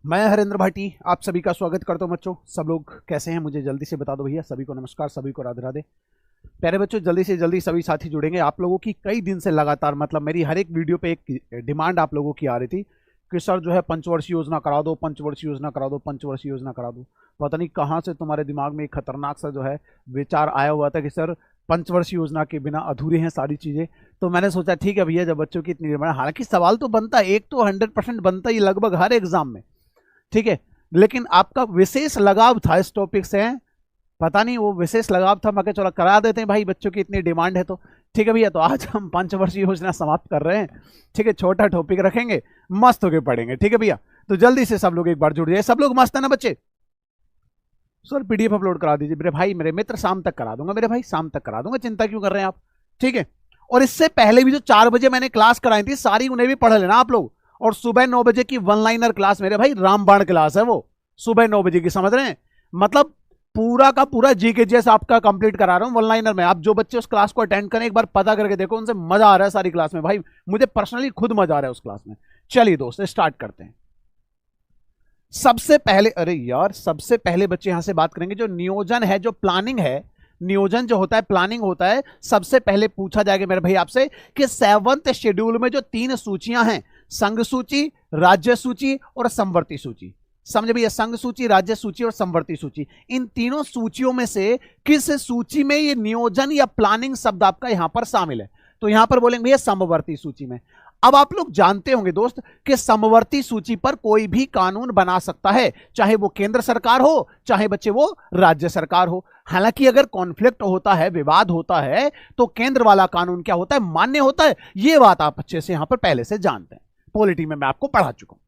मैं हरेंद्र भाटी आप सभी का स्वागत करता हूं। बच्चों सब लोग कैसे हैं मुझे जल्दी से बता दो भैया। सभी को नमस्कार, सभी को राधे राधे। प्यारे बच्चों जल्दी से जल्दी सभी साथी जुड़ेंगे। आप लोगों की कई दिन से लगातार मतलब मेरी हर एक वीडियो पे एक डिमांड आप लोगों की आ रही थी कि सर जो है पंचवर्षीय योजना करा दो, पंचवर्षीय योजना करा दो, पंचवर्षीय योजना करा दो। पता नहीं कहाँ से तुम्हारे दिमाग में एक खतरनाक सा जो है विचार आया हुआ था कि सर पंचवर्षीय योजना के बिना अधूरी हैं सारी चीजें। तो मैंने सोचा ठीक है भैया, जब बच्चों की इतनी डिमांड, हालांकि सवाल तो बनता है, एक तो 100% बनता ही लगभग हर एग्जाम में, ठीक है, लेकिन आपका विशेष लगाव था इस टॉपिक से। पता नहीं वो विशेष लगाव था, मैं चलो करा देते हैं भाई, बच्चों की इतनी डिमांड है तो ठीक है भैया। तो आज हम पंचवर्षीय योजना समाप्त कर रहे हैं, ठीक है। छोटा टॉपिक रखेंगे, मस्त होके पढ़ेंगे, ठीक है भैया। तो जल्दी से सब लोग एक बार जुड़ जाए। सब लोग मस्त है ना बच्चे? सर पीडीएफ अपलोड करा दीजिए। मेरे भाई मेरे मित्र शाम तक करा दूंगा, मेरे भाई शाम तक करा दूंगा, चिंता क्यों कर रहे हैं आप, ठीक है। और इससे पहले भी जो 4 बजे मैंने क्लास कराई थी सारी उन्हें भी पढ़ लेना आप लोग। और सुबह 9 बजे की वन लाइनर क्लास मेरे भाई रामबाण क्लास है वो, सुबह 9 बजे की, समझ रहे हैं? मतलब पूरा का पूरा जीकेजीएस आपका कंप्लीट करा रहा हूं वन लाइनर में। आप जो बच्चे उस क्लास को अटेंड करें एक बार पता करके देखो, उनसे मजा आ रहा है सारी क्लास में भाई, मुझे पर्सनली खुद मजा आ रहा है उस क्लास में। चलिए दोस्त स्टार्ट करते हैं। सबसे पहले, अरे यार सबसे पहले बच्चे यहां से बात करेंगे जो नियोजन है, जो प्लानिंग है, नियोजन जो होता है, प्लानिंग होता है। सबसे पहले पूछा जाएगा मेरे भाई आपसे कि 7वें शेड्यूल में जो 3 सूचियां हैं, संघ सूची, राज्य सूची और समवर्ती सूची, समझे भैया? संघ सूची, राज्य सूची और समवर्ती सूची, इन तीनों सूचियों में से किस सूची में ये नियोजन या प्लानिंग शब्द आपका यहां पर शामिल है? तो यहां पर बोलेंगे भैया समवर्ती सूची में। अब आप लोग जानते होंगे दोस्त कि समवर्ती सूची पर कोई भी कानून बना सकता है, चाहे वो केंद्र सरकार हो, चाहे बच्चे वो राज्य सरकार हो। हालांकि अगर कॉन्फ्लिक्ट होता है, विवाद होता है, तो केंद्र वाला कानून क्या होता है, मान्य होता है। ये बात आप अच्छे से यहां पर पहले से जानते हैं, पॉलिटी में मैं आपको पढ़ा चुका हूं।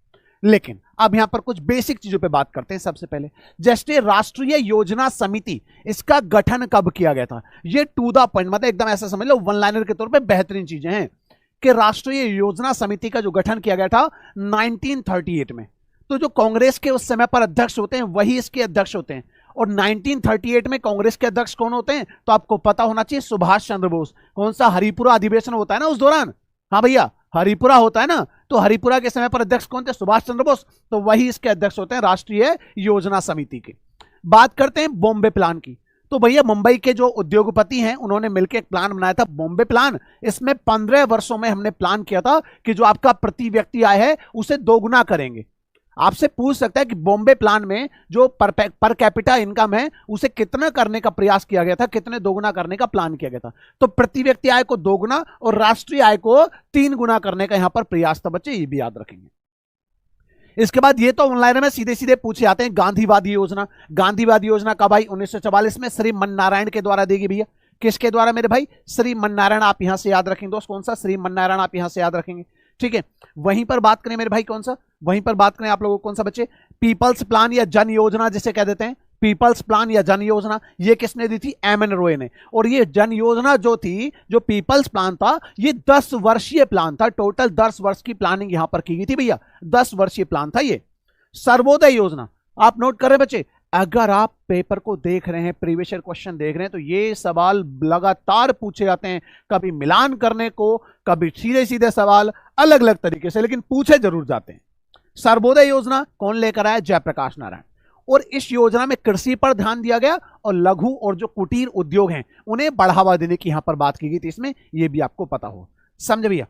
लेकिन अब यहां पर कुछ बेसिक चीजों पे बात करते हैं। सबसे पहले जैसे राष्ट्रीय योजना समिति, इसका गठन कब किया गया था? ये टू द पॉइंट, मतलब एकदम ऐसा समझ लो वन लाइनर के तौर पे बेहतरीन चीजें हैं कि राष्ट्रीय योजना समिति का जो गठन किया गया था 1938 में। तो जो कांग्रेस के उस समय पर अध्यक्ष होते हैं वही इसके अध्यक्ष होते हैं। और 1938 में कांग्रेस के अध्यक्ष कौन होते हैं? तो आपको पता होना चाहिए, सुभाष चंद्र बोस। कौन सा? हरिपुरा अधिवेशन होता है ना उस दौरान, हाँ भैया हरिपुरा होता है ना, तो हरिपुरा के समय पर अध्यक्ष कौन थे? सुभाष चंद्र बोस। तो वही इसके अध्यक्ष होते हैं राष्ट्रीय योजना समिति के। बात करते हैं बॉम्बे प्लान की। तो भैया मुंबई के जो उद्योगपति हैं उन्होंने मिलकर एक प्लान बनाया था, बॉम्बे प्लान। इसमें 15 वर्षों में हमने प्लान किया था कि जो आपका प्रति व्यक्ति आय है उसे दोगुना करेंगे। आपसे पूछ सकता है कि बॉम्बे प्लान में जो पर कैपिटा इनकम है उसे कितना करने का प्रयास किया गया था, कितने दोगुना करने का प्लान किया गया था? तो प्रति व्यक्ति आय को दोगुना और राष्ट्रीय आय को 3 गुना करने का यहां पर प्रयास था बच्चे, ये भी याद रखेंगे। इसके बाद ये तो ऑनलाइन में सीधे सीधे पूछे जाते हैं गांधीवादी योजना। गांधीवादी योजना कब आई? 1944 में श्री मननारायण के द्वारा देगी भैया। किसके द्वारा मेरे भाई? श्री मननारायण। आप यहां से याद रखेंगे दोस्त, कौन सा? श्री मननारायण, आप यहां से याद रखेंगे, ठीक है। वहीं पर बात करें मेरे भाई, कौन सा? वहीं पर बात करें आप लोगों को, कौन सा बच्चे? पीपल्स प्लान या जन योजना जिसे कह देते हैं, पीपल्स प्लान या जन योजना, ये किसने दी थी? एम.एन. रॉय ने। और ये जन योजना जो थी, जो पीपल्स प्लान था, ये 10 वर्षीय प्लान था। टोटल 10 वर्ष की प्लानिंग यहां पर की गई थी भैया, 10 वर्षीय प्लान था ये। सर्वोदय योजना, आप नोट कर रहे बच्चे? अगर आप पेपर को देख रहे हैं, प्रीवियस ईयर क्वेश्चन देख रहे हैं, तो ये सवाल लगातार पूछे जाते हैं, कभी मिलान करने को, कभी सीधे सीधे सवाल अलग अलग तरीके से, लेकिन पूछे जरूर जाते हैं। सर्वोदय योजना कौन लेकर आया? जयप्रकाश नारायण। और इस योजना में कृषि पर ध्यान दिया गया और लघु और जो कुटीर उद्योग हैं उन्हें बढ़ावा देने की यहां पर बात की गई थी इसमें, यह भी आपको पता हो। समझे भैया?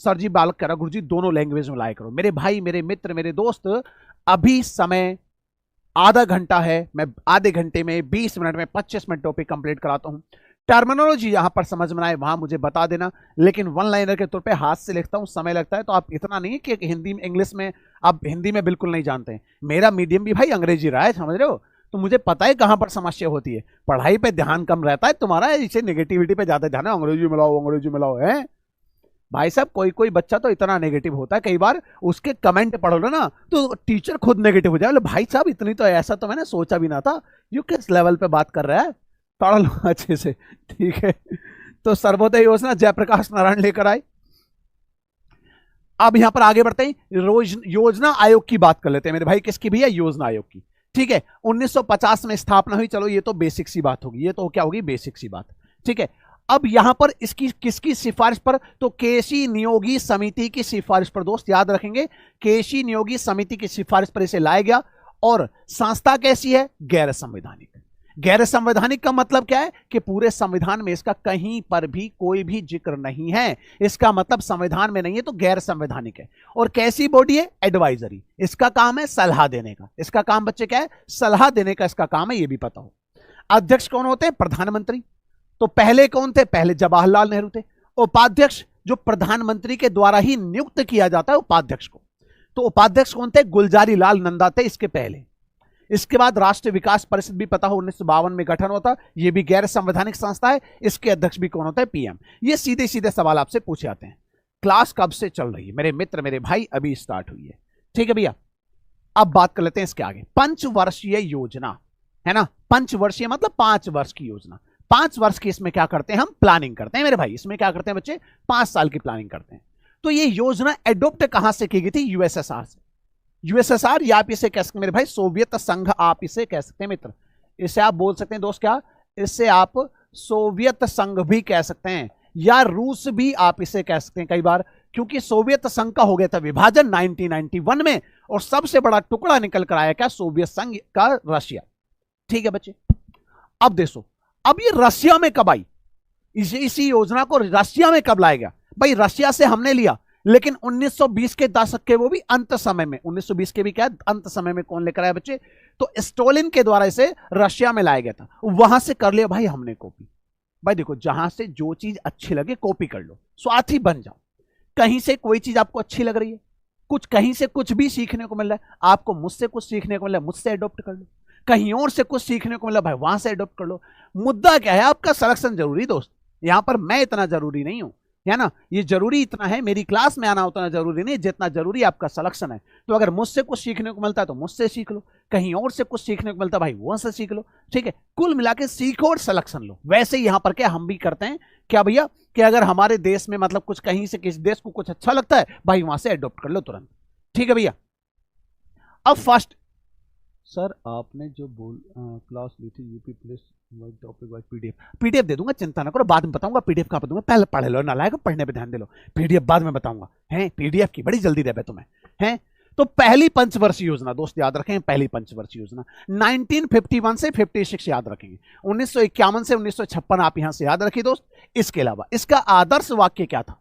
सर जी बालक करा गुरु जी दोनों लैंग्वेज में लाया करो। मेरे भाई, मेरे मित्र, मेरे दोस्त, अभी समय आधा घंटा है, मैं आधे घंटे में 20 मिनट में 25 मिनट टॉपिक कंप्लीट कराता हूं। टर्मिनोलॉजी यहां पर समझ में आए वहां मुझे बता देना, लेकिन वन लाइनर के तौर पे हाथ से लिखता हूं, समय लगता है। तो आप इतना नहीं कि हिंदी में, इंग्लिश में, आप हिंदी में बिल्कुल नहीं जानते हैं। मेरा मीडियम भी भाई अंग्रेजी रहा है, समझ रहे हो? तो मुझे पता है कहां पर समस्या होती है। पढ़ाई पे ध्यान कम रहता है तुम्हारा, इसे नेगेटिविटी पे ज्यादा ध्यान है, अंग्रेजी मिलाओ, अंग्रेजी मिलाओ, है भाई साहब। कोई कोई बच्चा तो इतना नेगेटिव होता है, कई बार उसके कमेंट पढ़ो लो ना तो टीचर खुद नेगेटिव हो जाए, भाई साहब इतनी तो, ऐसा तो मैंने सोचा भी ना था, यू किस लेवल पे बात कर रहा है, पढ़ लो अच्छे से, ठीक है। तो सर्वोदय योजना जयप्रकाश नारायण लेकर आए। अब यहां पर आगे बढ़ते हैं, योजना आयोग की बात कर लेते हैं मेरे भाई। किसकी भैया? योजना आयोग की, ठीक है। 1950 में स्थापना हुई। चलो ये तो बेसिक सी बात होगी, ये तो क्या होगी? बेसिक सी बात, ठीक है। अब यहां पर इसकी किसकी सिफारिश पर, तो केसी नियोगी समिति की सिफारिश पर, दोस्त याद रखेंगे, केसी नियोगी समिति की सिफारिश पर इसे लाया गया। और संस्था कैसी है, गैर संवैधानिक। गैर संवैधानिक का मतलब क्या है कि पूरे संविधान में इसका कहीं पर भी कोई भी जिक्र नहीं है, इसका मतलब संविधान में नहीं है, तो गैर संवैधानिक है। और कैसी बॉडी है, एडवाइजरी, इसका काम है सलाह देने का। इसका काम बच्चे क्या है, सलाह देने का इसका काम है, ये भी पता हो। अध्यक्ष कौन होते हैं, प्रधानमंत्री। तो पहले कौन थे, पहले जवाहरलाल नेहरू थे। उपाध्यक्ष जो प्रधानमंत्री के द्वारा ही नियुक्त किया जाता है उपाध्यक्ष को, तो उपाध्यक्ष कौन थे, गुलजारी लाल नंदा थे इसके पहले। इसके बाद राष्ट्रीय विकास परिषद भी पता हो 1952 में गठन होता, यह भी गैर संवैधानिक संस्था है, इसके अध्यक्ष भी कौन होता है, पीएम। ये सीधे सीधे सवाल आपसे पूछे जाते हैं। क्लास कब से चल रही है मेरे मित्र, मेरे भाई, अभी स्टार्ट हुई है, ठीक है भैया। अब बात कर लेते हैं इसके आगे, पंचवर्षीय योजना है ना, पंचवर्षीय मतलब 5 वर्ष की योजना। 5 वर्ष की इसमें क्या करते हैं, हम प्लानिंग करते हैं मेरे भाई, इसमें क्या करते हैं बच्चे, 5 साल की प्लानिंग करते हैं। तो ये योजना एडॉप्ट कहां से की गई थी, यूएसएसआर से। यूएसएसआर या आप इसे कह सकते हैं मेरे भाई सोवियत संघ, आप इसे कह सकते हैं मित्र, इसे आप बोल सकते हैं दोस्त क्या, इससे आप सोवियत संघ भी कह सकते हैं या रूस भी आप इसे कह सकते हैं कई बार, क्योंकि सोवियत संघ का हो गया था विभाजन 1991 में, और सबसे बड़ा टुकड़ा निकल कर आया क्या, सोवियत संघ का रशिया, ठीक है बच्चे। अब देखो, अब ये रशिया में कब आई, इसी योजना को रशिया में कब लाया गया, भाई रशिया से हमने लिया, लेकिन 1920 के दशक के वो भी अंत समय में, 1920 के भी क्या अंत समय में कौन लेकर आया बच्चे, तो स्टोलिन के द्वारा इसे रशिया में लाया गया था, वहां से कर लिया भाई हमने कॉपी। भाई देखो, जहां से जो चीज अच्छी लगे कॉपी कर लो, स्वार्थी बन जाओ। कहीं से कोई चीज आपको अच्छी लग रही है, कुछ कहीं से कुछ भी सीखने को मिल रहा है, आपको मुझसे कुछ सीखने को मिल रहा है, मुझसे अडॉप्ट कर लो। कहीं और से कुछ सीखने को मिला, भाई वहां से अडॉप्ट कर लो। मुद्दा क्या है, आपका सिलेक्शन जरूरी दोस्त, यहां पर मैं इतना जरूरी नहीं हूं, है ना, ये जरूरी इतना है, मेरी क्लास में आना उतना जरूरी नहीं जितना जरूरी आपका सिलेक्शन है। तो अगर मुझसे कुछ सीखने को मिलता है तो मुझसे सीख लो, कहीं और से कुछ सीखने को मिलता है भाई वहां से सीख लो, ठीक है। कुल मिला के सीखो और सिलेक्शन लो। वैसे यहां पर क्या हम भी करते हैं क्या भैया, कि अगर हमारे देश में मतलब कुछ कहीं से किसी देश को कुछ अच्छा लगता है, भाई वहां से अडॉप्ट कर लो तुरंत, ठीक है भैया। अब फर्स्ट सर आपने जो क्लास ली थी UP police topic wise PDF दे दूंगा, चिंता ना करो, बाद में बताऊंगा, पीडीएफ का दूंगा, पहले पढ़ लो, ना लाएगा पढ़ने पे ध्यान दे लो, पीडीएफ बाद में बताऊंगा, हैं पीडीएफ की बड़ी जल्दी दे तुम्हें, हैं। तो पहली पंचवर्षीय योजना दोस्त याद रखें, पहली पंचवर्षीय योजना 1951 से 56 याद रखेंगे, 1951 से 1956 आप यहां से याद रखिए दोस्त। इसके अलावा इसका आदर्श वाक्य क्या था,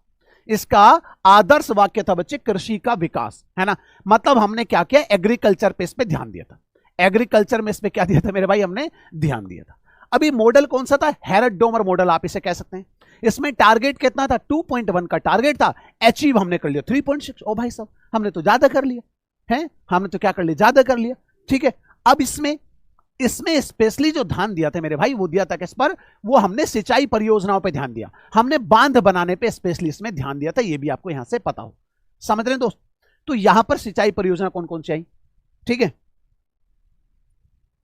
इसका आदर्श वाक्य था बच्चे कृषि का विकास, है ना। मतलब हमने क्या किया, एग्रीकल्चर पे इस पे ध्यान दिया था, एग्रीकल्चर में इस पे क्या दिया था मेरे भाई, हमने ध्यान दिया था। अभी मॉडल कौन सा था, हेरल्ड डोमर मॉडल आप इसे कह सकते हैं। इसमें टारगेट कितना था, 2.1 का टारगेट था, अचीव हमने कर लिया 3.6। ओ भाई साहब हमने तो ज्यादा कर लिया है, हमने तो क्या कर लिया, ज्यादा कर लिया, ठीक है। अब इसमें स्पेशली जो ध्यान दिया था मेरे भाई, वो दिया था किस पर, वो हमने सिंचाई परियोजनाओं पे ध्यान दिया, हमने बांध बनाने पे स्पेशली इसमें ध्यान दिया था, ये भी आपको यहां से पता हो, समझ रहे हैं दोस्त। तो यहां पर सिंचाई परियोजना कौन कौन सी आई, ठीक है।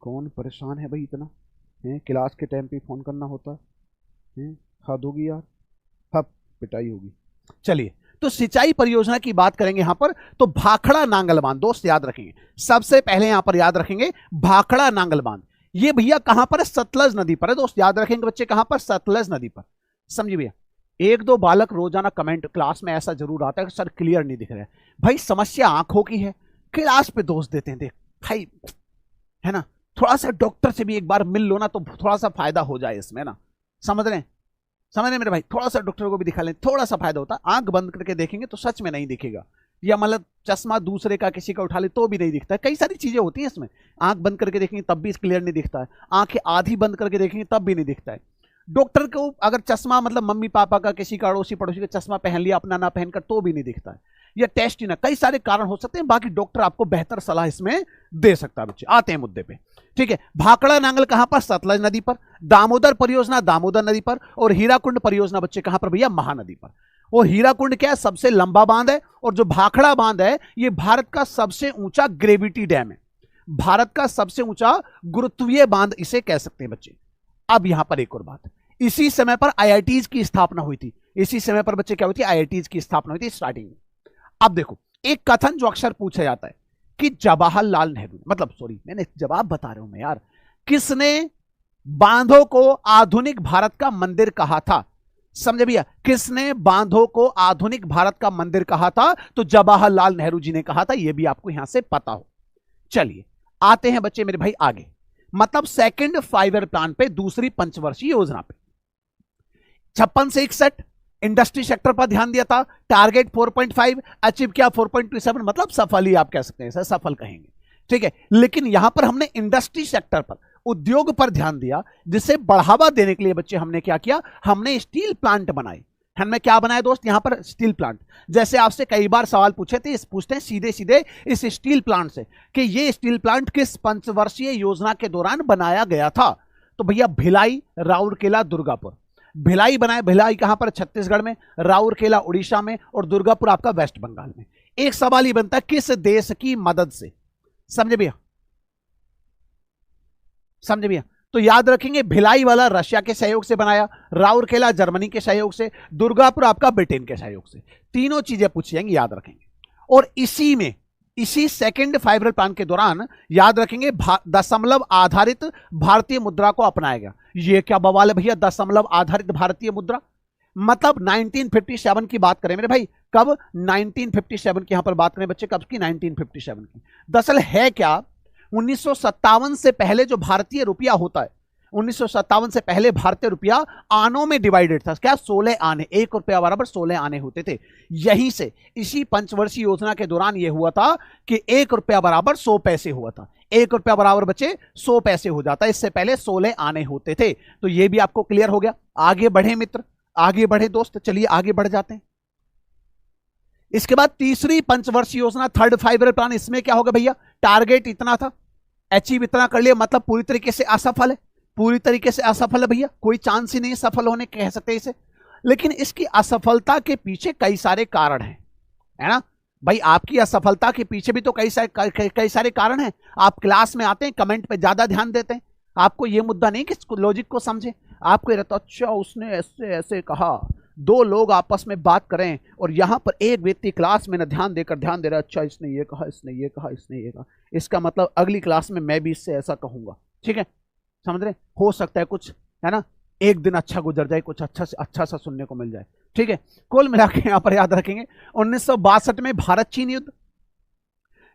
कौन परेशान है भाई इतना है, क्लास के टाइम पे फोन करना होता है, हद होगी यार, हब पिटाई होगी। चलिए, तो सिंचाई परियोजना की बात करेंगे यहां पर, तो भाखड़ा नांगल बांध दोस्त याद रखेंगे, सबसे पहले यहां पर याद रखेंगे भाखड़ा नांगल बांध। ये भैया कहां पर है, सतलज नदी पर है दोस्त, याद रखेंगे बच्चे, कहां पर, सतलज नदी पर, समझिए भैया। एक दो बालक रोजाना कमेंट क्लास में ऐसा जरूर आता है कि सर क्लियर नहीं दिख रहा है, भाई समस्या आंखों की है, क्लास पे दोस्त देते हैं, देख भाई, है ना, थोड़ा सा डॉक्टर से भी एक बार मिल लो ना, तो थोड़ा सा फायदा हो जाए इसमें ना, समझ रहे हैं मेरे भाई, थोड़ा सा डॉक्टर को भी दिखा लें, थोड़ा सा फायदा होता है। आंख बंद करके देखेंगे तो सच में नहीं दिखेगा, या मतलब चश्मा दूसरे का किसी का उठा ले तो भी नहीं दिखता है, कई सारी चीजें होती हैं इसमें। आंख बंद करके देखेंगे तब भी क्लियर नहीं दिखता है, आंखें आधी बंद करके देखेंगे तब भी नहीं दिखता है। डॉक्टर को अगर चश्मा मतलब मम्मी पापा का, किसी का अड़ोसी पड़ोसी का चश्मा पहन लिया, अपना ना पहनकर, तो भी नहीं दिखता है, या टेस्ट ही ना, कई सारे कारण हो सकते हैं, बाकी डॉक्टर आपको बेहतर सलाह इसमें दे सकता है बच्चे। आते हैं मुद्दे पे, ठीक है। भाखड़ा नांगल कहां पर, सतलज नदी पर। दामोदर परियोजना दामोदर नदी पर। और हीराकुंड परियोजना बच्चे कहां पर भैया, महानदी पर। वो हीराकुंड क्या है, सबसे लंबा बांध है, और जो भाखड़ा बांध है ये भारत का सबसे ऊंचा ग्रेविटी डैम है, भारत का सबसे ऊंचा गुरुत्वीय बांध इसे कह सकते हैं बच्चे। अब यहां पर एक और बात, इसी समय पर आईआईटीज की स्थापना हुई थी, इसी समय पर बच्चे क्या हुई थी, आईआईटीज की स्थापना हुई थी स्टार्टिंग में। अब देखो, एक कथन जो अक्सर पूछा जाता है कि जवाहरलाल नेहरू, मतलब सॉरी मैंने जवाब बता रहा हूं मैं यार, किसने बांधों को आधुनिक भारत का मंदिर कहा था? समझे भैया, किसने बांधों को आधुनिक भारत का मंदिर कहा था? तो जवाहरलाल नेहरू जी ने कहा था, यह भी आपको यहां से पता हो। चलिए आते हैं बच्चे मेरे भाई आगे, मतलब सेकंड 5 ईयर प्लान पे, दूसरी पंचवर्षीय योजना पे। 56 से 61 इंडस्ट्री सेक्टर पर ध्यान दिया था, टारगेट 4.5 अचीव किया 4.27, मतलब सफल ही आप कह सकते हैं, सफल कहेंगे, ठीक है। लेकिन यहां पर हमने इंडस्ट्री सेक्टर पर, उद्योग पर ध्यान दिया, जिसे बढ़ावा देने के लिए बच्चे हमने क्या किया, हमने स्टील प्लांट बनाए। हमने क्या बनाया दोस्त, यहां पर स्टील प्लांट। जैसे आपसे कई बार सवाल पूछे थे, पूछते हैं सीधे सीधे इस स्टील प्लांट से कि ये स्टील प्लांट किस पंचवर्षीय योजना के दौरान बनाया गया था? तो भैया भिलाई, राउरकेला, दुर्गापुर। भिलाई बनाए, भिलाई कहां पर? छत्तीसगढ़ में, राउरकेला उड़ीसा में, और दुर्गापुर आपका वेस्ट बंगाल में। एक सवाल ही बनता है, किस देश की मदद से? समझे भैया, समझे भैया? तो याद रखेंगे, भिलाई वाला रशिया के सहयोग से बनाया, राउरकेला जर्मनी के सहयोग से, दुर्गापुर आपका ब्रिटेन के सहयोग से। तीनों चीजें पूछी जाएंगी, याद रखेंगे। और इसी में, इसी सेकंड 5 ईयर प्लान के दौरान याद रखेंगे, दशमलव आधारित भारतीय मुद्रा को अपनाया गया। ये क्या बवाल है भैया, दशमलव आधारित भारतीय मुद्रा? मतलब 1957 की बात करें मेरे भाई, कब? 1957 की यहां पर बात करें बच्चे, कब की? 1957 की। दरअसल है क्या, 1957 से पहले जो भारतीय रुपया होता है, 1957 से पहले भारतीय रुपया आनों में डिवाइडेड था। क्या? 16 आने, 1 रुपया बराबर 16 आने होते थे। यहीं से, इसी पंचवर्षीय योजना के दौरान यह हुआ था कि 1 रुपया बराबर 100 पैसे हुआ था। 1 रुपया बराबर बच्चे 100 पैसे हो जाता है, इससे पहले 16 आने होते थे। तो यह भी आपको क्लियर हो गया। आगे बढ़े मित्र, आगे बढ़े दोस्त, चलिए आगे बढ़ जाते हैं। इसके बाद तीसरी पंचवर्षीय योजना, थर्ड 5 ईयर प्लान, इसमें क्या होगा भैया, टारगेट इतना था, अचीव इतना कर लिया, मतलब पूरी तरीके से असफल है, पूरी तरीके से असफल है भैया, कोई चांस ही नहीं सफल होने, कह सकते इसे। लेकिन इसकी असफलता के पीछे कई सारे कारण हैं, है ना भाई? आपकी असफलता के पीछे भी तो कई सारे कारण हैं। आप क्लास में आते हैं, कमेंट पे ज्यादा ध्यान देते हैं, आपको यह मुद्दा नहीं कि लॉजिक को समझे, आपको रहता अच्छा उसने ऐसे ऐसे कहा, दो लोग आपस में बात करें और यहां पर एक व्यक्ति क्लास में न ध्यान देकर ध्यान दे रहा है, अच्छा इसने ये कहा, इसने ये कहा, इसने ये कहा, इसका मतलब अगली क्लास में मैं भी इससे ऐसा कहूंगा, ठीक है? समझ रहे? हो सकता है कुछ, है ना, एक दिन अच्छा गुजर जाए, कुछ अच्छा सा सुनने को मिल जाए, ठीक है? कुल मिला के यहां पर याद रखेंगे, 1962 में भारत चीन युद्ध,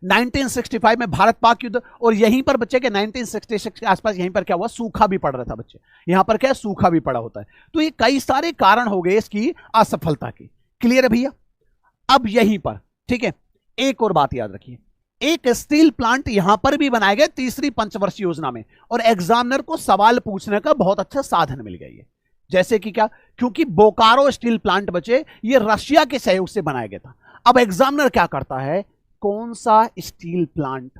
1965 में भारत पाक युद्ध, और यहीं पर बच्चे के 1966 के आसपास यहीं पर क्या हुआ, सूखा भी पड़ रहा था बच्चे, यहां पर क्या है, सूखा भी पड़ा होता है। तो ये कई सारे कारण हो गए इसकी असफलता के। क्लियर है भैया? अब यहीं पर, ठीक है, एक और बात याद रखिए, एक स्टील प्लांट यहां पर भी बनाया गया तीसरी पंचवर्षीय योजना में, और एग्जामिनर को सवाल पूछने का बहुत अच्छा साधन मिल गया ये। जैसे कि क्या? क्योंकि बोकारो स्टील प्लांट बच्चे ये रशिया के सहयोग से बनाया गया था। अब एग्जामिनर क्या करता है, कौन सा स्टील प्लांट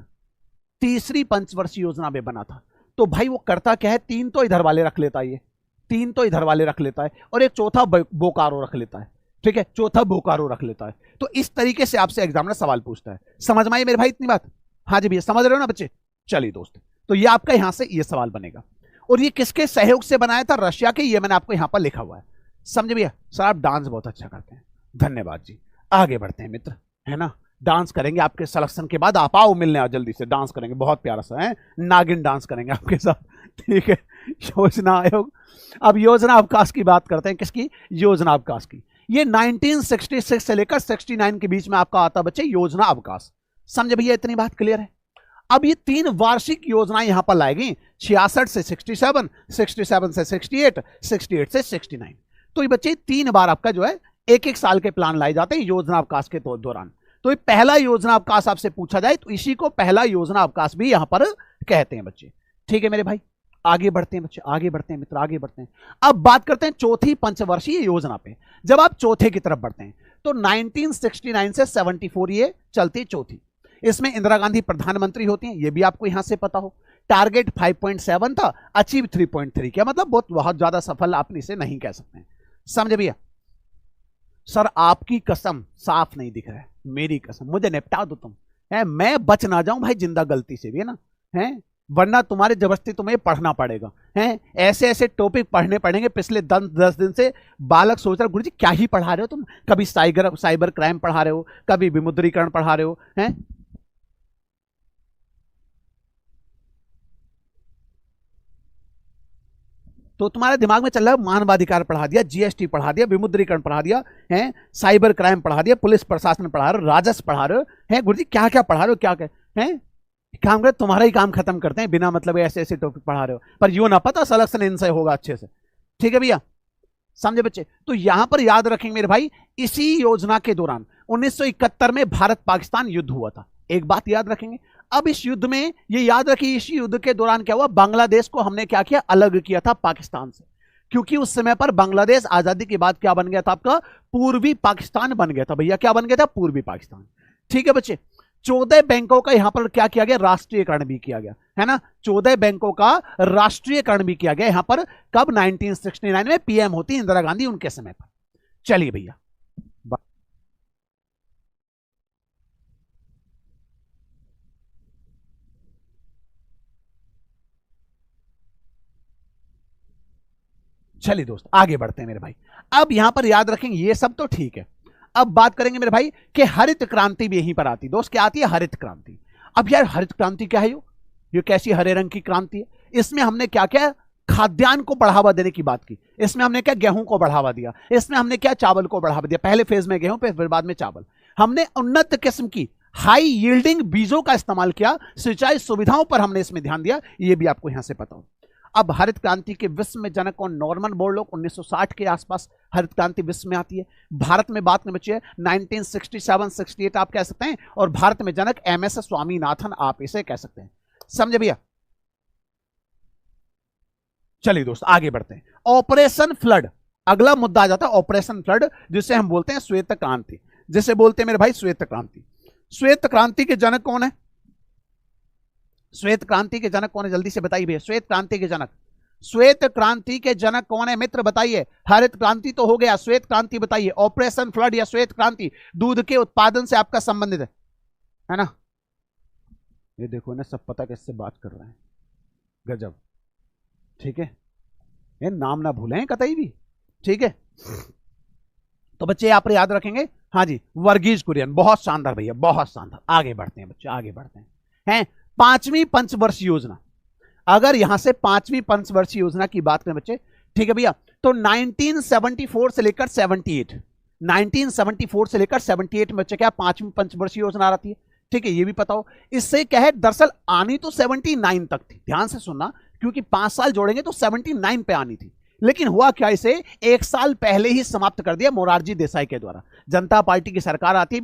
तीसरी पंचवर्षीय योजना में बना था? तो भाई वो करता क्या है, 3 तो इधर वाले रख लेता है, ये 3 तो इधर वाले रख लेता है, और एक चौथा बोकारो रख लेता है, ठीक है, चौथा बोकारो रख लेता है। तो इस तरीके से आपसे एग्जामिनर सवाल पूछता है। समझ में आई मेरे भाई इतनी बात? हाँ जी भैया, समझ रहे हो ना बच्चे? चलिए दोस्त, तो ये आपका यहां से ये सवाल बनेगा, और ये किसके सहयोग से बनाया था? रशिया के। ये मैंने आपको यहां पर लिखा हुआ है, समझे भैया? सर आप डांस बहुत अच्छा करते हैं, धन्यवाद जी। आगे बढ़ते हैं मित्र, है ना, डांस करेंगे आपके सिलेक्शन के बाद, आप आओ मिलने, आओ जल्दी से, डांस करेंगे बहुत प्यारा सा, है नागिन डांस करेंगे आपके साथ, ठीक है? योजना आयोग, अब योजना अवकाश की बात करते हैं, किसकी? योजना अवकाश की। ये 1966 से लेकर 69 के बीच में आपका आता बच्चे योजना अवकाश। समझे भैया, इतनी बात क्लियर है? अब ये 3 वार्षिक योजनाएं यहां पर लाई गई, 66 से 67, 67 से 68, 68 से 69। तो ये बच्चे 3 बार आपका जो है एक एक साल के प्लान लाए जाते हैं योजना अवकाश के दौरान। तो ये पहला योजना अवकाश आपसे पूछा जाए तो इसी को पहला योजना अवकाश भी यहां पर कहते हैं बच्चे, ठीक है मेरे भाई? आगे बढ़ते हैं बच्चे, आगे बढ़ते हैं मित्र, आगे बढ़ते हैं। अब बात करते हैं चौथी पंचवर्षीय योजना पे। जब आप चौथे की तरफ बढ़ते हैं तो 1969 से 74 ये चलती चौथी, इसमें इंदिरा गांधी प्रधानमंत्री होती हैं, ये भी आपको यहां से पता हो। टारगेट 5.7 था, अचीव 3.3 किया, मतलब बहुत ज्यादा सफल आप इसे नहीं कह सकते हैं। समझे भैया? सर आपकी कसम साफ नहीं दिख रहा है, मेरी कसम, मुझे निपटा दो तुम, है मैं बच ना जाऊं भाई जिंदा गलती से भी, है ना, है वरना तुम्हारे जबरदस्ती तुम्हें पढ़ना पड़ेगा, हैं ऐसे ऐसे टॉपिक पढ़ने पड़ेंगे। पिछले 10 दिन से बालक सोच रहा, गुरुजी क्या ही पढ़ा रहे हो तुम, कभी साइबर क्राइम पढ़ा रहे हो, कभी विमुद्रीकरण पढ़ा रहे हो, हैं तो तुम्हारे दिमाग में चल रहा है मानवाधिकार पढ़ा दिया, जीएसटी पढ़ा दिया, विमुद्रीकरण पढ़ा दिया है, साइबर क्राइम पढ़ा दिया, पुलिस प्रशासन पढ़ा रहे हो, राजस्व पढ़ा रहे हो, है गुरुजी क्या क्या पढ़ा रहे हो, क्या क्या है काम कर, तुम्हारा ही काम खत्म करते हैं बिना मतलब ऐसे ऐसे टॉपिक पढ़ा रहे हो, पर यूं ना पता सिलेक्शन इनसे होगा अच्छे से। ठीक है भैया, समझे बच्चे। तो यहां पर याद रखेंगे मेरे भाई, इसी योजना के दौरान 1971 में भारत पाकिस्तान युद्ध हुआ था। एक बात याद रखेंगे, अब इस युद्ध में ये याद रखिए, इस युद्ध के दौरान क्या हुआ, बांग्लादेश को हमने क्या किया, अलग किया था पाकिस्तान से, क्योंकि उस समय पर बांग्लादेश आजादी के बाद क्या बन गया था, आपका पूर्वी पाकिस्तान बन गया था भैया, क्या बन गया था, पूर्वी पाकिस्तान। ठीक है बच्चे, 14 बैंकों का यहां पर क्या किया गया, राष्ट्रीयकरण भी किया गया है ना, 14 बैंकों का राष्ट्रीयकरण भी किया गया यहां पर, कब, 1969 में, पीएम होती इंदिरा गांधी उनके समय पर। चलिए भैया, चलिए दोस्त आगे बढ़ते हैं मेरे भाई। अब यहां पर याद रखेंगे, ये सब तो ठीक है, अब बात करेंगे मेरे भाई कि हरित क्रांति भी यहीं पर आती है। दोस्त क्या आती है, हरित क्रांति। अब यार हरित क्रांति क्या है, ये कैसी हरे रंग की क्रांति है, इसमें हमने क्या क्या, खाद्यान्न को बढ़ावा देने की बात की, इसमें हमने क्या, गेहूं को बढ़ावा दिया, इसमें हमने क्या, चावल को बढ़ावा दिया, पहले फेज में गेहूं, फिर बाद में चावल। हमने उन्नत किस्म की हाई यील्डिंग बीजों का इस्तेमाल किया, सिंचाई सुविधाओं पर हमने इसमें ध्यान दिया, ये भी आपको यहां से पता हो। अब हरित क्रांति के विश्व में जनक कौन, नॉर्मन बोरलॉग, 1960 के आसपास हरित क्रांति विश्व में आती है। भारत में बात में बच्चे 1967-68 आप कह सकते हैं, और भारत में जनक एमएस स्वामीनाथन आप इसे कह सकते हैं। समझे भैया। चलिए दोस्त आगे बढ़ते हैं। ऑपरेशन फ्लड, अगला मुद्दा आ जाता है ऑपरेशन फ्लड, जिसे हम बोलते हैं श्वेत क्रांति, जिसे बोलते हैं मेरे भाई श्वेत क्रांति। श्वेत क्रांति के जनक कौन है, श्वेत क्रांति के जनक कौन है, जल्दी से बताइए भैया, श्वेत क्रांति के जनक, श्वेत क्रांति के जनक कौन है मित्र, बताइए। हरित क्रांति तो हो गया, श्वेत क्रांति बताइए। ऑपरेशन फ्लड या श्वेत क्रांति दूध के उत्पादन से आपका संबंधित है ना। ये देखो ना, सब पता किससे बात कर रहे हैं, गजब। ठीक है, ये नाम ना भूलें कतई भी, ठीक है। तो बच्चे यहां पर याद रखेंगे, हाँ जी, वर्गीज कुरियन, बहुत शानदार भैया, बहुत शानदार। आगे बढ़ते हैं बच्चे, आगे बढ़ते हैं। पांचवी पंचवर्षीय योजना, अगर यहां से पांचवी पंचवर्षीय योजना की बात करें बच्चे, ठीक है भैया, तो 1974 से लेकर 78, 1974 से लेकर 78 में बच्चे क्या पांचवी पंचवर्षीय योजना आती है। ठीक है, ये भी पता हो। इससे क्या है, दरअसल आनी तो 79 तक थी, ध्यान से सुनना, क्योंकि 5 साल जोड़ेंगे तो 79 पे आनी थी, लेकिन हुआ क्या, इसे 1 साल पहले ही समाप्त कर दिया मोरारजी देसाई के द्वारा। जनता पार्टी की सरकार आती है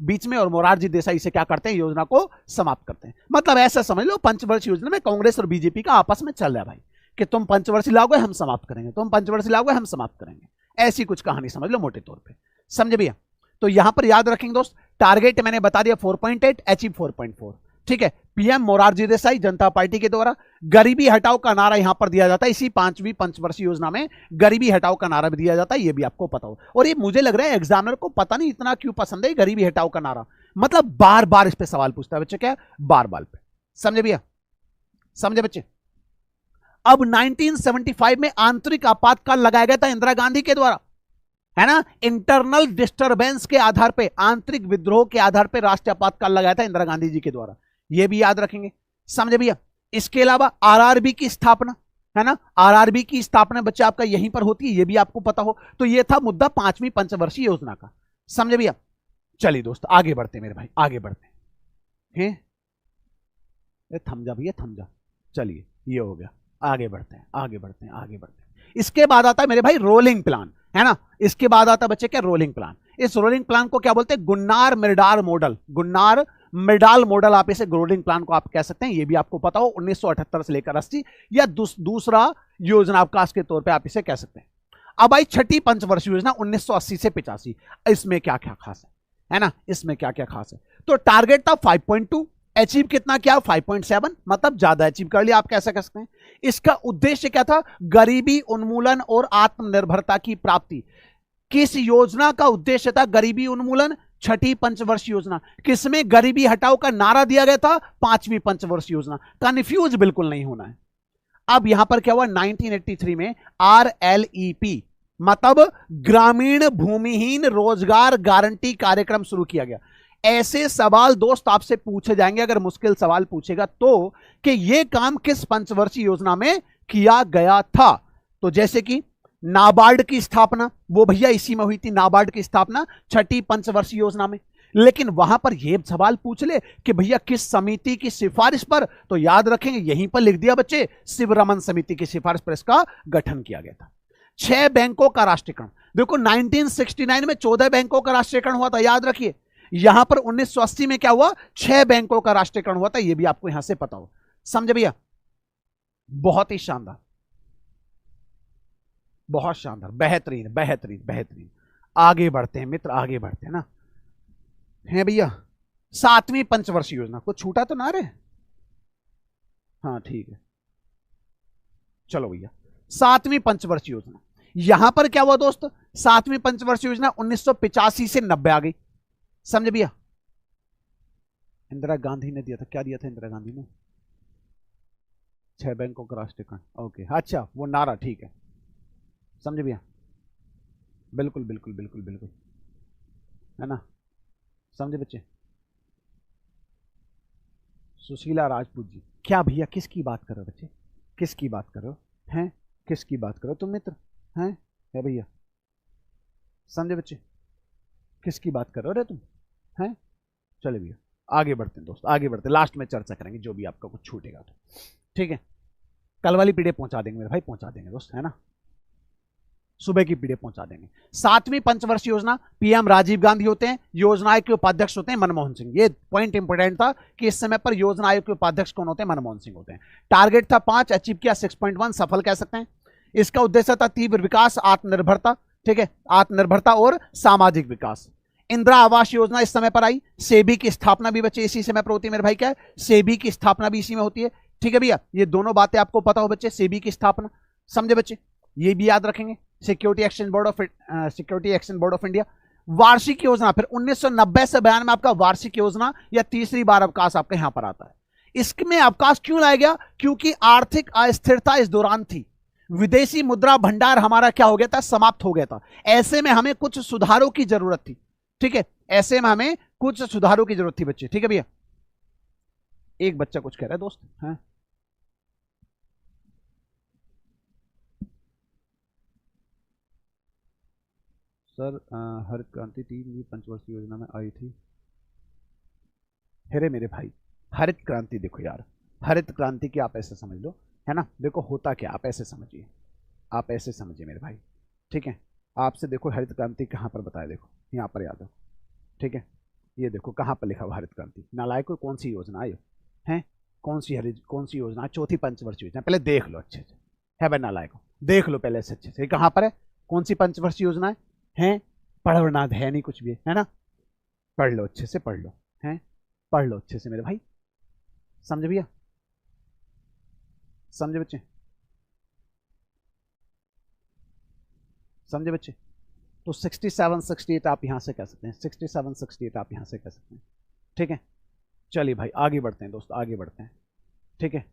बीच में और मोरारजी देसाई से क्या करते हैं, योजना को समाप्त करते हैं। मतलब ऐसा समझ लो, पंचवर्षीय योजना में कांग्रेस और बीजेपी का आपस में चल रहा है भाई, कि तुम पंचवर्षीय लाओगे हम समाप्त करेंगे, तुम पंचवर्षीय लाओगे हम समाप्त करेंगे, ऐसी कुछ कहानी समझ लो मोटे तौर पर। समझे भैया। तो यहां पर याद रखेंगे दोस्त, टारगेट मैंने बता दिया 4.8, अचीव 4.4। ठीक है, पीएम मोरारजी देसाई जनता पार्टी के द्वारा गरीबी हटाओ का नारा यहां पर दिया जाता है, इसी पांचवी पंचवर्षीय योजना में गरीबी हटाओ का नारा भी दिया जाता है, ये भी आपको पता हो। और ये मुझे लग रहा है एग्जामिनर को पता नहीं इतना क्यों पसंद है गरीबी हटाओ का नारा, मतलब बार बार इस पे सवाल पूछता है बच्चे, क्या बार बार पे। समझे भैया, समझे बच्चे। अब 1975 में आंतरिक आपातकाल लगाया गया था इंदिरा गांधी के द्वारा, है ना, इंटरनल डिस्टरबेंस के आधार पे, आंतरिक विद्रोह के आधार पे राष्ट्रीय आपातकाल लगाया था इंदिरा गांधी जी के द्वारा, ये भी याद रखेंगे। समझे भैया। इसके अलावा आरआरबी की स्थापना, है ना, आरआरबी की स्थापना बच्चा आपका यहीं पर होती है, ये भी आपको पता हो। तो ये था मुद्दा पांचवी पंचवर्षीय योजना का। समझे भैया। चलिए दोस्त आगे बढ़ते हैं मेरे भाई, आगे बढ़ते हैं। थम जा भैया, थम जा। चलिए ये हो गया, आगे बढ़ते हैं, आगे बढ़ते हैं, आगे बढ़ते हैं। इसके बाद आता है मेरे भाई रोलिंग प्लान, है ना। इसके बाद आता बच्चे क्या, रोलिंग प्लान। इस रोलिंग प्लान को क्या बोलते हैं, गुन्नार मिर्डाल मॉडल, गुन्नार मिर्डाल मॉडल आप इसे रोलिंग प्लान को आप कह सकते हैं, ये भी आपको पता हो। 1978 से लेकर 80 या दूसरा योजना अवकाश के तौर पे आप इसे कह सकते हैं। अब आई छठी पंचवर्षीय योजना 1980 से 85, इसमें क्या क्या खास है ना, इसमें क्या क्या खास है। तो टारगेट था 5.2, अचीव कितना किया, 5.7, मतलब ज्यादा अचीव कर लिया, आप कैसे कह सकते हैं। इसका उद्देश्य क्या था, गरीबी उन्मूलन और आत्मनिर्भरता की प्राप्ति। किस योजना का उद्देश्य था गरीबी उन्मूलन, छठी पंचवर्षीय योजना। किसमें गरीबी हटाओ का नारा दिया गया था, पांचवी पंचवर्षीय योजना। कंफ्यूज बिल्कुल नहीं होना है। अब यहां पर क्या हुआ, 1983 में RLEP मतलब ग्रामीण भूमिहीन रोजगार गारंटी कार्यक्रम शुरू किया गया। ऐसे सवाल दोस्त आपसे पूछे जाएंगे, अगर मुश्किल सवाल पूछेगा तो, कि यह काम किस पंचवर्षीय योजना में किया गया था। तो जैसे कि नाबार्ड की स्थापना, वो भैया इसी में हुई थी, नाबार्ड की स्थापना छठी पंचवर्षीय योजना में। लेकिन वहां पर यह सवाल पूछ ले कि भैया किस समिति की सिफारिश पर, तो याद रखेंगे यहीं पर लिख दिया बच्चे, शिवरमन समिति की सिफारिश पर इसका गठन किया गया था। 6 बैंकों का राष्ट्रीयकरण, देखो 1969 में 14 बैंकों का राष्ट्रीयकरण हुआ था, याद रखिए। यहां पर 1980 में क्या हुआ, 6 बैंकों का राष्ट्रीयकरण हुआ था, यह भी आपको यहां से पता हो। समझे भैया, बहुत ही शानदार, बहुत शानदार, बेहतरीन बेहतरीन बेहतरीन। आगे बढ़ते हैं मित्र, आगे बढ़ते हैं ना, है भैया। 7वीं पंचवर्षीय योजना, कुछ छूटा तो ना रे? हाँ ठीक है, चलो भैया। 7वीं पंचवर्षीय योजना, यहां पर क्या हुआ दोस्त, 7वीं पंचवर्षीय योजना 1985 से 90 आ गई। समझे भैया, इंदिरा गांधी ने दिया था, क्या दिया था इंदिरा गांधी ने, 6 बैंकों का राष्ट्रीयकरण, ओके, अच्छा वो नारा, ठीक है। समझे भैया, बिल्कुल बिल्कुल बिल्कुल बिल्कुल, है ना। समझे बच्चे, सुशीला राजपूत जी, क्या भैया किसकी बात कर रहे हो बच्चे, किसकी बात कर रहे हो, हैं किसकी बात करो तुम मित्र, हैं है भैया। समझे बच्चे, किसकी बात कर रहे हो रे तुम, हैं। चले भैया आगे बढ़ते हैं दोस्त, आगे बढ़ते हैं, लास्ट में चर्चा करेंगे जो भी आपका कुछ छूटेगा तो, ठीक है। कल वाली पीढ़ी पहुंचा देंगे मेरे भाई, पहुंचा देंगे दोस्त, है ना, सुबह की पीढ़ी पहुंचा देंगे। 7वीं पंचवर्षीय योजना, पीएम राजीव गांधी होते हैं, योजना आयोग के उपाध्यक्ष होते हैं मनमोहन सिंह। ये पॉइंट इंपोर्टेंट था कि इस समय पर योजना आयोग के उपाध्यक्ष कौन होते हैं, मनमोहन सिंह होते हैं। टारगेट था 5, अचीव किया 6.1, सफल कह सकते हैं। इसका उद्देश्य था तीव्र विकास, आत्मनिर्भरता, ठीक है, आत्मनिर्भरता और सामाजिक विकास। इंदिरा आवास योजना इस समय पर आई, सेबी की स्थापना भी बच्चे इसी समय पर होती है मेरे भाई, क्या है, सेबी की स्थापना भी इसी में होती है, ठीक है भैया। ये दोनों बातें आपको पता हो बच्चे, सेबी की स्थापना, समझे बच्चे, ये भी याद रखेंगे। Security exchange board of India. वार्षिक योजना, फिर 1990 से 92 में आपका वार्षिक योजना या तीसरी बार अवकाश आपका यहां पर आता है। इसमें अवकाश क्यों लाया गया, क्योंकि आर्थिक अस्थिरता इस दौरान थी, विदेशी मुद्रा भंडार हमारा क्या हो गया था, समाप्त हो गया था। ऐसे में हमें कुछ सुधारों की जरूरत थी, ठीक है, ऐसे में हमें कुछ सुधारों की जरूरत थी बच्चे, ठीक है भैया। एक बच्चा कुछ कह रहा है दोस्त, है सर, हरित क्रांति 3वीं पंचवर्षीय योजना में आई थी। हेरे मेरे भाई, हरित क्रांति देखो यार, हरित क्रांति की आप ऐसे समझ लो, है ना, देखो होता क्या, आप ऐसे समझिए, आप ऐसे समझिए मेरे भाई, ठीक है। आपसे देखो हरित क्रांति कहाँ पर बताया, देखो यहाँ पर याद हो, ठीक है। ये देखो कहाँ पर लिखा हुआ हरित क्रांति, नालायक कौन सी योजना आई है, कौन सी योजना, चौथी पंचवर्षीय योजना, पहले देख लो अच्छे से, है भाई नालायक, देख लो पहले से अच्छे से, कहाँ पर है, कौन सी पंचवर्षीय योजना है, पढ़ना है नहीं कुछ भी, है ना, पढ़ लो अच्छे से, पढ़ लो, हैं पढ़ लो अच्छे से मेरे भाई। समझे भैया, समझे बच्चे, समझे बच्चे। तो 67 68 आप यहां से कह सकते हैं, 67 68 आप यहां से कह सकते हैं, ठीक है। चलिए भाई आगे बढ़ते हैं दोस्त, आगे बढ़ते हैं, ठीक है।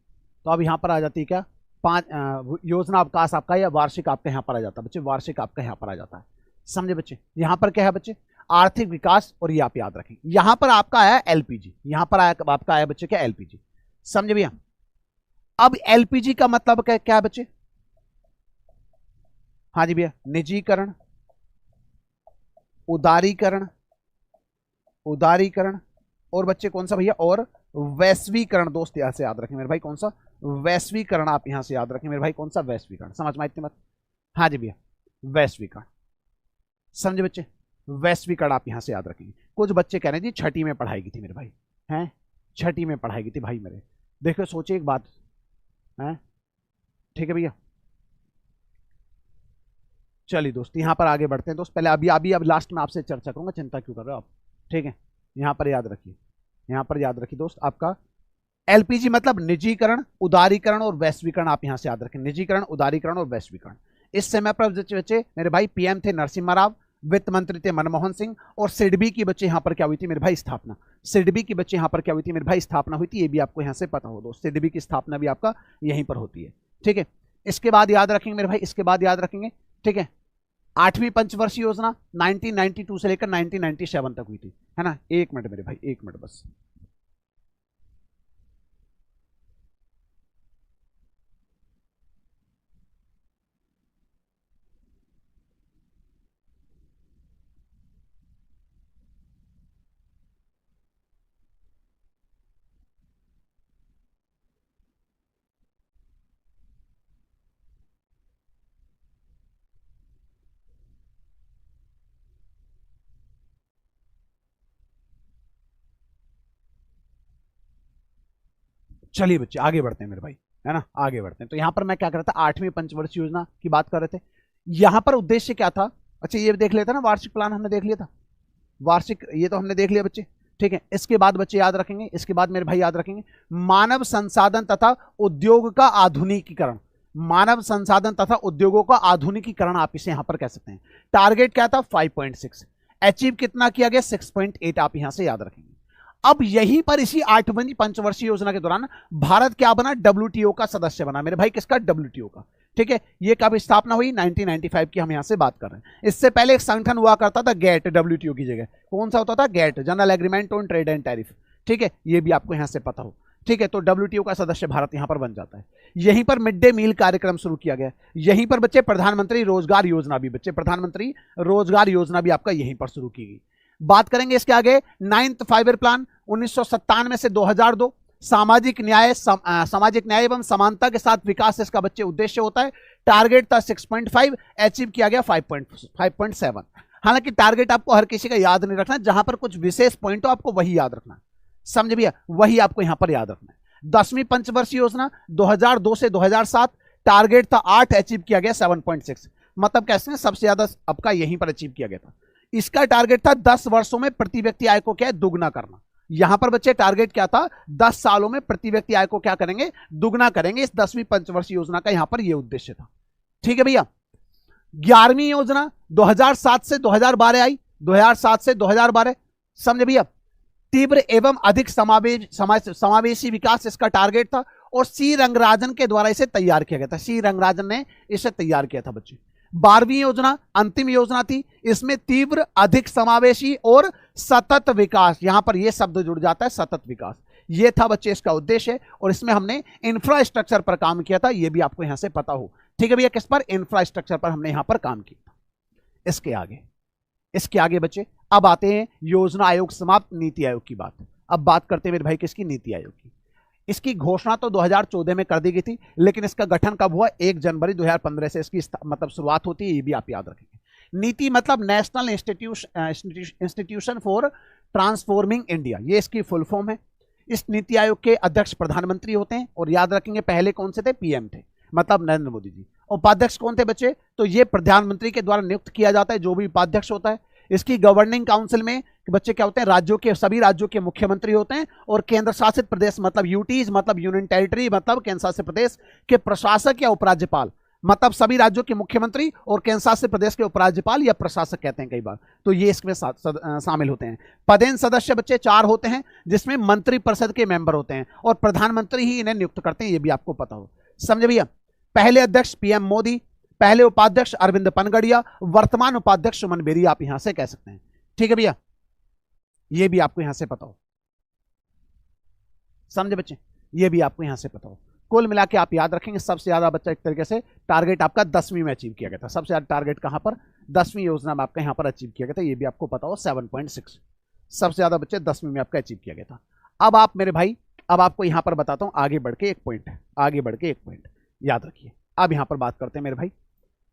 तो अब यहां पर आ जाती है क्या, 5 योजना अवकाश आपका या वार्षिक आपका यहां पर आ जाता है बच्चे, वार्षिक आपका यहां पर आ जाता है। समझे बच्चे, यहां पर क्या है बच्चे, आर्थिक विकास, और ये आप याद रखें, यहां पर आपका आया एलपीजी, यहां पर आया आपका आया बच्चे क्या, एलपीजी। समझे भैया, अब एलपीजी का मतलब क्या है बच्चे, हाँ जी भैया, निजीकरण, उदारीकरण, उदारीकरण, और बच्चे कौन सा भैया, और वैश्वीकरण। दोस्त यहां से याद रखें मेरे भाई, कौन सा, वैश्वीकरण, आप यहां से याद रखें मेरे भाई, कौन सा, वैश्वीकरण। समझ में इतनी बात, हाँ जी भैया, वैश्वीकरण। समझे बच्चे, वैश्वीकरण आप यहां से याद रखेंगे। कुछ बच्चे कह रहे हैं जी छठी में पढ़ाई की थी मेरे भाई, हैं छठी में पढ़ाई की थी भाई मेरे, देखो सोचिए एक बात, है ठीक है भैया। चलिए दोस्त यहां पर आगे बढ़ते हैं दोस्त, पहले अभी अभी अब लास्ट में आपसे चर्चा करूंगा, चिंता क्यों कर रहे हो आप, ठीक है। यहां पर याद रखिए, यहां पर याद रखिए दोस्त, आपका एलपीजी मतलब निजीकरण, उदारीकरण और वैश्वीकरण, आप यहां से याद रखें, निजीकरण, उदारीकरण और वैश्वीकरण। इस समय पर बच्चे मेरे भाई पीएम थे नरसिम्हा राव, वित्त मंत्री थे मनमोहन सिंह, और सिडबी की बच्चे यहां पर क्या हुई थी मेरे भाई, स्थापना। सिडबी की बच्चे यहां पर क्या हुई थी मेरे भाई, स्थापना हुई थी, ये भी आपको यहां से पता हो दोस्त, सिडबी की स्थापना भी आपका यहीं पर होती है, ठीक है। इसके बाद याद रखेंगे मेरे भाई, इसके बाद याद रखेंगे, ठीक है। 8वीं पंचवर्षीय योजना 1992 से लेकर 1997 तक हुई थी, है ना। एक मिनट मेरे भाई, एक मिनट बस, चलिए बच्चे आगे बढ़ते हैं मेरे भाई, है ना, आगे बढ़ते हैं। तो यहां पर मैं क्या कर रहा था, 8वीं पंचवर्षीय योजना की बात कर रहे थे। यहां पर उद्देश्य क्या था, अच्छा ये देख लेते ना, वार्षिक प्लान हमने देख लिया था, वार्षिक ये तो हमने देख लिया बच्चे, ठीक है। इसके बाद बच्चे याद रखेंगे, इसके बाद मेरे भाई याद रखेंगे, मानव संसाधन तथा उद्योग का आधुनिकीकरण, मानव संसाधन तथा उद्योगों का आधुनिकीकरण आप इसे यहां पर कह सकते हैं। टारगेट क्या था 5.6, अचीव कितना किया गया 6.8, आप यहां से याद रखेंगे। अब यहीं पर इसी 8वीं पंचवर्षीय योजना के दौरान भारत क्या बना, डब्ल्यूटीओ का सदस्य बना मेरे भाई, किसका, डब्ल्यूटीओ का, ठीक है। ये कब स्थापना हुई, 1995 की हम यहां से बात कर रहे हैं। इससे पहले एक संगठन हुआ करता था गैट, डब्ल्यूटीओ की जगह कौन सा होता था, GATT, general agreement on trade and tariff, ठीक है, ये भी आपको यहां से पता हो, ठीक है। तो डब्ल्यूटीओ का सदस्य भारत यहां पर बन जाता है। यहीं पर मिड डे मील कार्यक्रम शुरू किया गया, यहीं पर बच्चे प्रधानमंत्री रोजगार योजना भी, बच्चे प्रधानमंत्री रोजगार योजना भी आपका यहीं पर शुरू की गई। बात करेंगे इसके आगे, 9th 5 ईयर प्लान 1997 से 2002, सामाजिक न्याय एवं समानता के साथ विकास इसका बच्चे उद्देश्य होता है। टारगेट था 6.5, अचीव किया गया 5.7। हालांकि टारगेट आपको हर किसी का याद नहीं रखना, जहां पर कुछ विशेष पॉइंट हो आपको वही याद रखना, समझ भैया, वही आपको यहां पर याद रखना है। 10वीं पंचवर्षीय योजना 2002 से 2007, टारगेट था 8, अचीव किया गया 7.6, मतलब कैसे सबसे ज्यादा आपका यहीं पर अचीव किया गया था। इसका टारगेट था 10 वर्षों में प्रति व्यक्ति आय को क्या है, दुगना करना। यहां पर बच्चे टारगेट क्या था, 10 सालों में प्रति व्यक्ति आय को क्या करेंगे, दुगना करेंगे। इस 10वीं पंचवर्षीय योजना का यहां पर यह उद्देश्य था, ठीक है भैया। 11वीं योजना 2007 से 2012 आई, 2007 से 2012, समझे भैया। तीव्र एवं अधिक समावेशी विकास इसका टारगेट था, और सी रंगराजन के द्वारा इसे तैयार किया गया था, सी रंगराजन ने इसे तैयार किया था बच्चे। 12वीं योजना अंतिम योजना थी, इसमें तीव्र अधिक समावेशी और सतत विकास, यहां पर यह शब्द जुड़ जाता है, सतत विकास, यह था बच्चे इसका उद्देश्य। और इसमें हमने इंफ्रास्ट्रक्चर पर काम किया था, यह भी आपको यहां से पता हो, ठीक है भैया। किस पर, इंफ्रास्ट्रक्चर पर हमने यहां पर काम किया था। इसके आगे बच्चे अब आते हैं योजना आयोग समाप्त, नीति आयोग की बात। अब बात करते हैं मेरे भाई किसकी, नीति आयोग की। इसकी घोषणा तो 2014 में कर दी गई थी, लेकिन इसका गठन कब हुआ, 1 जनवरी 2015 से इसकी मतलब शुरुआत होती है, ये भी आप याद रखेंगे। नीति मतलब national institution for transforming India, ये इसकी फुल फॉर्म है। इस नीति आयोग के अध्यक्ष प्रधानमंत्री होते हैं, और याद रखेंगे पहले कौन से थे, पीएम थे, मतलब नरेंद्र मोदी जी। उपाध्यक्ष कौन थे बच्चे, तो ये प्रधानमंत्री के द्वारा नियुक्त किया जाता है, जो भी उपाध्यक्ष होता है। इसकी गवर्निंग काउंसिल में बच्चे क्या होते हैं, राज्यों के, सभी राज्यों के मुख्यमंत्री होते हैं, और केंद्र शासित प्रदेश मतलब यूटीज मतलब यूनियन टेरिटरी मतलब केंद्र शासित प्रदेश के प्रशासक या उपराज्यपाल, मतलब सभी राज्यों के मुख्यमंत्री और केंद्र शासित प्रदेश के उपराज्यपाल या प्रशासक कहते हैं कई बार, तो ये इसमें शामिल होते हैं। पदेन सदस्य बच्चे 4 होते हैं, जिसमें मंत्रिपरिषद के मेंबर होते हैं, और प्रधानमंत्री ही इन्हें नियुक्त करते हैं, ये भी आपको पता हो, समझे भैया। पहले अध्यक्ष पीएम मोदी, पहले उपाध्यक्ष अरविंद पनगड़िया, वर्तमान उपाध्यक्ष सुमन बेरी, आप यहां से कह सकते हैं, ठीक है भैया, ये भी आपको यहां से पता हो, समझे बच्चे, ये भी आपको यहां से पता हो। कुल मिला के आप याद रखेंगे, सबसे ज्यादा बच्चा एक तरीके से टारगेट आपका 10वीं में अचीव किया गया था, सबसे ज्यादा टारगेट कहां पर, 10वीं योजना में आपका यहां पर अचीव किया गया था, ये भी आपको पता हो, 7.6, सबसे ज्यादा बच्चे 10वीं में आपका अचीव किया गया था। अब आप मेरे भाई, अब आपको यहां पर बताता हूं, आगे बढ़ के एक पॉइंट याद रखिए। अब यहां पर बात करते हैं मेरे भाई,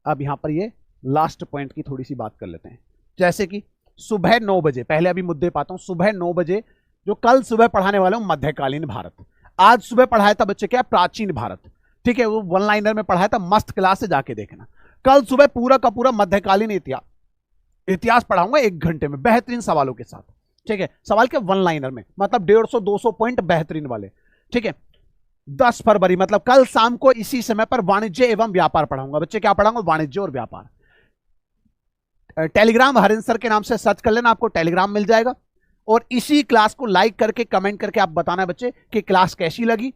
अब यहां पर ये लास्ट पॉइंट की थोड़ी सी बात कर लेते हैं। जैसे कि सुबह 9 बजे, पहले अभी मुद्दे पाता हूं, सुबह 9 बजे जो कल सुबह पढ़ाने वाला हूं, मध्यकालीन भारत। आज सुबह पढ़ाया था बच्चे क्या, प्राचीन भारत, ठीक है, वो 1 लाइनर में पढ़ाया था, मस्त क्लास से जाके देखना। कल सुबह पूरा का पूरा मध्यकालीन इतिहास पढ़ाऊंगा 1 घंटे में, बेहतरीन सवालों के साथ, ठीक है, सवाल के 1 लाइनर में, मतलब 150-200 पॉइंट बेहतरीन वाले, ठीक है। 10 फरवरी मतलब कल शाम को इसी समय पर वाणिज्य एवं व्यापार पढ़ाऊंगा बच्चे, क्या पढ़ाऊंगा, वाणिज्य और व्यापार। टेलीग्राम हरिंदर सर के नाम से सर्च कर लेना, आपको टेलीग्राम मिल जाएगा। और इसी क्लास को लाइक करके कमेंट करके आप बताना बच्चे कि क्लास कैसी लगी,